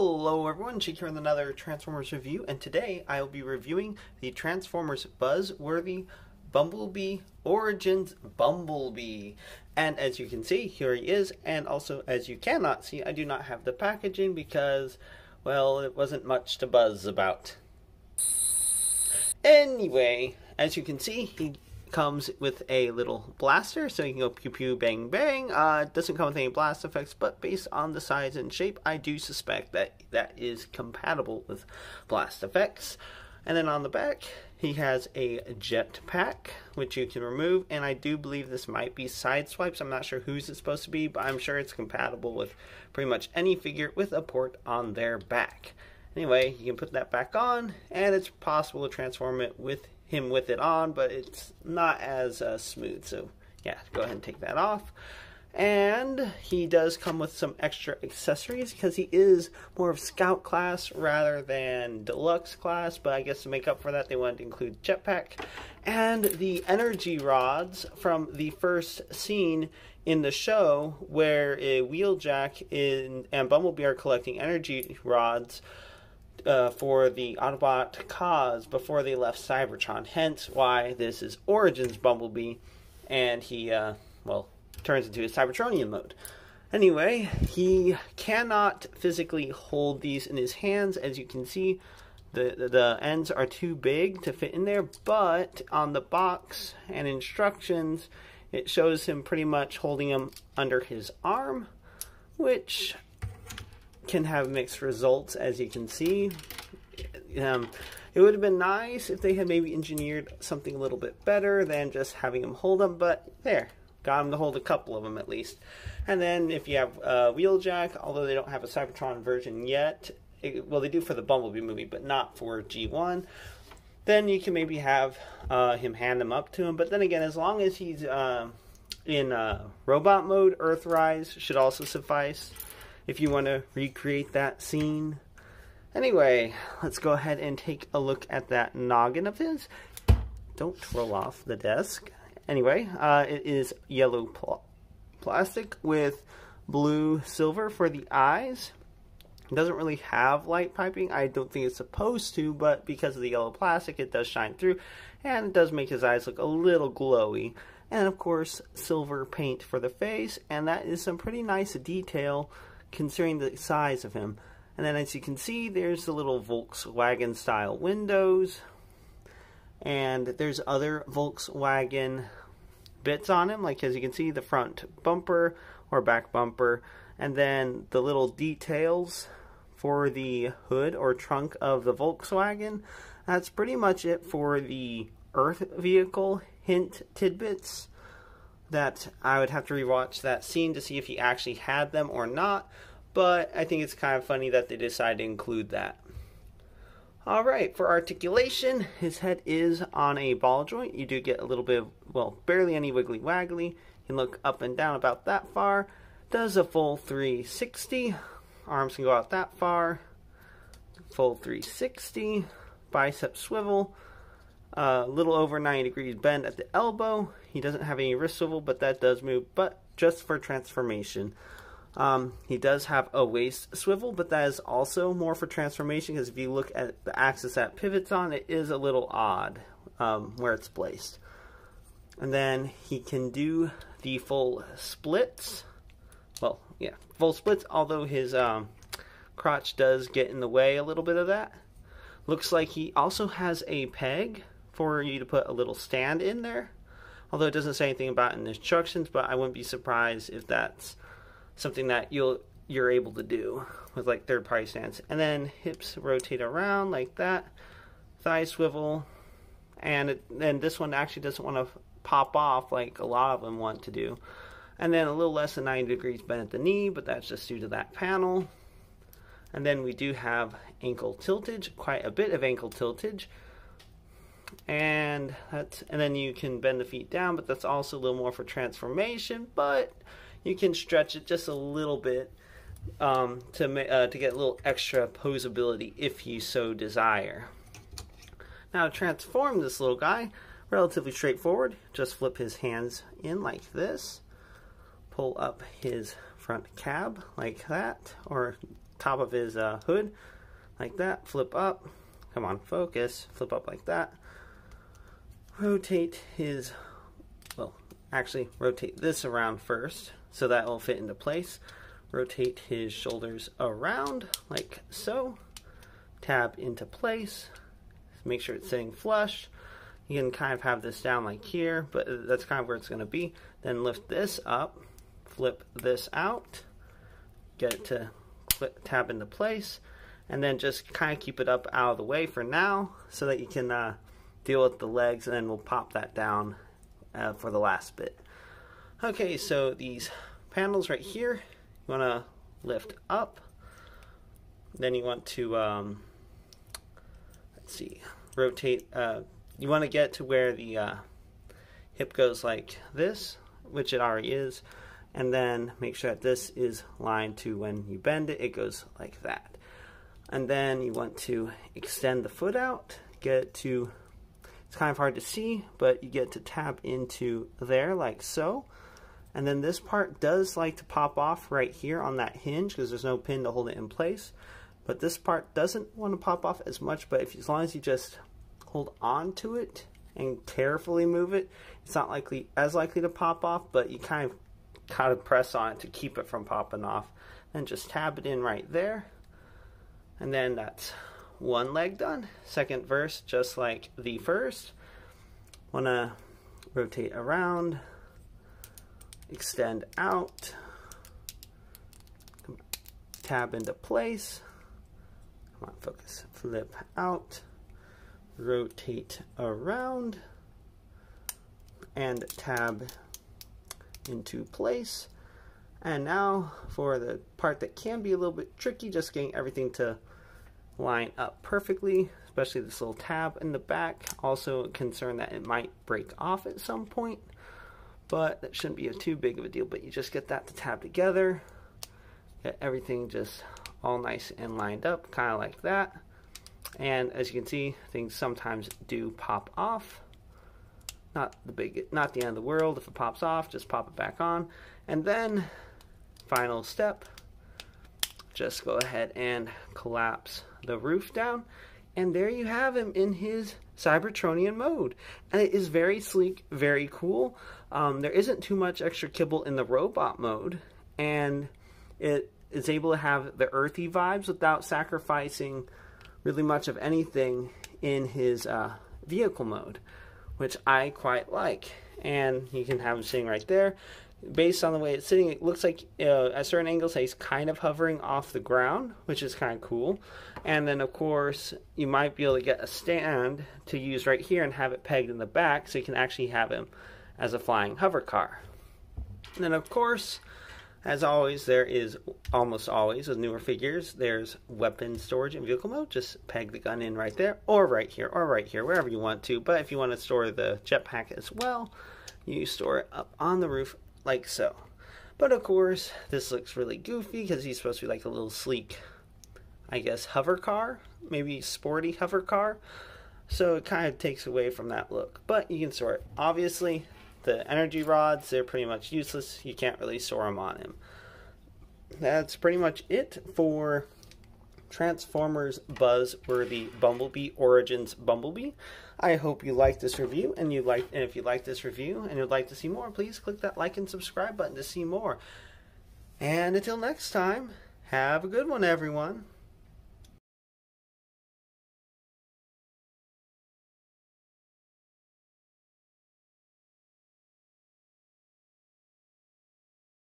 Hello everyone, Sheek here with another Transformers review, and today I will be reviewing the Transformers Buzzworthy Bumblebee Origins Bumblebee. And as you can see, here he is, and also as you cannot see, I do not have the packaging because, well, it wasn't much to buzz about. Anyway, as you can see, he comes with a little blaster, so you can go pew pew bang bang. It doesn't come with any blast effects, but based on the size and shape, I do suspect that that is compatible with blast effects. And then on the back, he has a jet pack, which you can remove, and I do believe this might be side swipes. I'm not sure whose it's supposed to be, but I'm sure it's compatible with pretty much any figure with a port on their back. Anyway, you can put that back on, and it's possible to transform it with him with it on, but it's not as smooth, so yeah, go ahead and take that off. And he does come with some extra accessories because he is more of Scout class rather than Deluxe class, but I guess to make up for that they wanted to include jetpack and the energy rods from the first scene in the show where Wheeljack and Bumblebee are collecting energy rods for the Autobot cause before they left Cybertron, hence why this is Origins Bumblebee, and he, well, turns into his Cybertronian mode. Anyway, he cannot physically hold these in his hands. As you can see, the ends are too big to fit in there, but on the box and instructions, it shows him pretty much holding them under his arm, which can have mixed results, as you can see. It would have been nice if they had maybe engineered something a little bit better than just having him hold them, but there, got him to hold a couple of them at least. And then if you have Wheeljack, although they don't have a Cybertron version yet, well, they do for the Bumblebee movie, but not for G1, then you can maybe have him hand them up to him. But then again, as long as he's in robot mode, Earthrise should also suffice if you want to recreate that scene. Anyway, let's go ahead and take a look at that noggin of his. Don't roll off the desk. Anyway, it is yellow plastic with blue silver for the eyes. It doesn't really have light piping. I don't think it's supposed to, but because of the yellow plastic, it does shine through, and it does make his eyes look a little glowy. And of course, silver paint for the face, and that is some pretty nice detail considering the size of him. And then as you can see, there's the little Volkswagen style windows, and there's other Volkswagen bits on him, like as you can see, the front bumper or back bumper, and then the little details for the hood or trunk of the Volkswagen. That's pretty much it for the Earth vehicle hint tidbits. That I would have to rewatch that scene to see if he actually had them or not, but I think it's kind of funny that they decided to include that. Alright, for articulation, his head is on a ball joint. You do get a little bit of, well, barely any wiggly waggly. You can look up and down about that far. Does a full 360. Arms can go out that far. Full 360. Bicep swivel. A little over 90 degrees bend at the elbow. He doesn't have any wrist swivel, but that does move, but just for transformation. He does have a waist swivel, but that is also more for transformation, because if you look at the axis that pivots on, it is a little odd where it's placed. And then he can do the full splits. Well, yeah, full splits, although his crotch does get in the way a little bit of that. Looks like he also has a peg for you to put a little stand in there, although it doesn't say anything about it in the instructions, but I wouldn't be surprised if that's something that you're able to do with like third-party stands. And then hips rotate around like that, thigh swivel, and then this one actually doesn't want to pop off like a lot of them want to do. And then a little less than 90 degrees bend at the knee, but that's just due to that panel. And then we do have ankle tiltage, quite a bit of ankle tiltage. And then you can bend the feet down, but that's also a little more for transformation, but you can stretch it just a little bit to get a little extra posability if you so desire. Now to transform this little guy, relatively straightforward. Just flip his hands in like this, pull up his front cab like that, or top of his hood, like that. Flip up. Come on, focus. Flip up like that. Rotate his, well, actually rotate this around first, so that will fit into place. Rotate his shoulders around, like so. Tab into place. Make sure it's sitting flush. You can kind of have this down like here, but that's kind of where it's going to be. Then lift this up, flip this out, get it to tab into place, and then just kind of keep it up out of the way for now so that you can deal with the legs, and then we'll pop that down for the last bit. Okay, so these panels right here, you want to lift up. Then you want to, let's see, rotate. You want to get to where the hip goes like this, which it already is, and then make sure that this is lined to when you bend it, it goes like that. And then you want to extend the foot out, get it to, it's kind of hard to see, but you get to tap into there like so. And then this part does like to pop off right here on that hinge because there's no pin to hold it in place. But this part doesn't want to pop off as much, but as long as you just hold on to it and carefully move it, it's not as likely to pop off, but you kind of press on it to keep it from popping off. Then just tab it in right there. And then that's one leg done. Second verse, just like the first. Want to rotate around, extend out, tab into place. Come on, focus. Flip out, rotate around, and tab into place. And now for the part that can be a little bit tricky, just getting everything to line up perfectly, especially this little tab in the back. Also concerned that it might break off at some point, but that shouldn't be too big of a deal. But you just get that to tab together, get everything just all nice and lined up, kind of like that. And as you can see, things sometimes do pop off. Not the end of the world if it pops off. Just pop it back on, and then final step, just go ahead and collapse the roof down, and there you have him in his Cybertronian mode. And it is very sleek, very cool. There isn't too much extra kibble in the robot mode, and it is able to have the earthy vibes without sacrificing really much of anything in his vehicle mode, which I quite like. And you can have him sitting right there. Based on the way it's sitting, it looks like at certain angles he's kind of hovering off the ground, which is kind of cool. And then of course you might be able to get a stand to use right here and have it pegged in the back, so you can actually have him as a flying hover car. And then of course, as always, there is almost always with newer figures, there's weapon storage in vehicle mode. Just peg the gun in right there, or right here, wherever you want to. But if you want to store the jetpack as well, you store it up on the roof like so. But of course, this looks really goofy because he's supposed to be like a little sleek, I guess, hover car, maybe sporty hover car. So it kind of takes away from that look. But you can store it. Obviously, the energy rods, they're pretty much useless. You can't really store them on him. That's pretty much it for Transformers Buzzworthy Bumblebee Origins Bumblebee. I hope you liked this review, and if you like this review and you'd like to see more, please click that like and subscribe button to see more. And until next time, have a good one, everyone.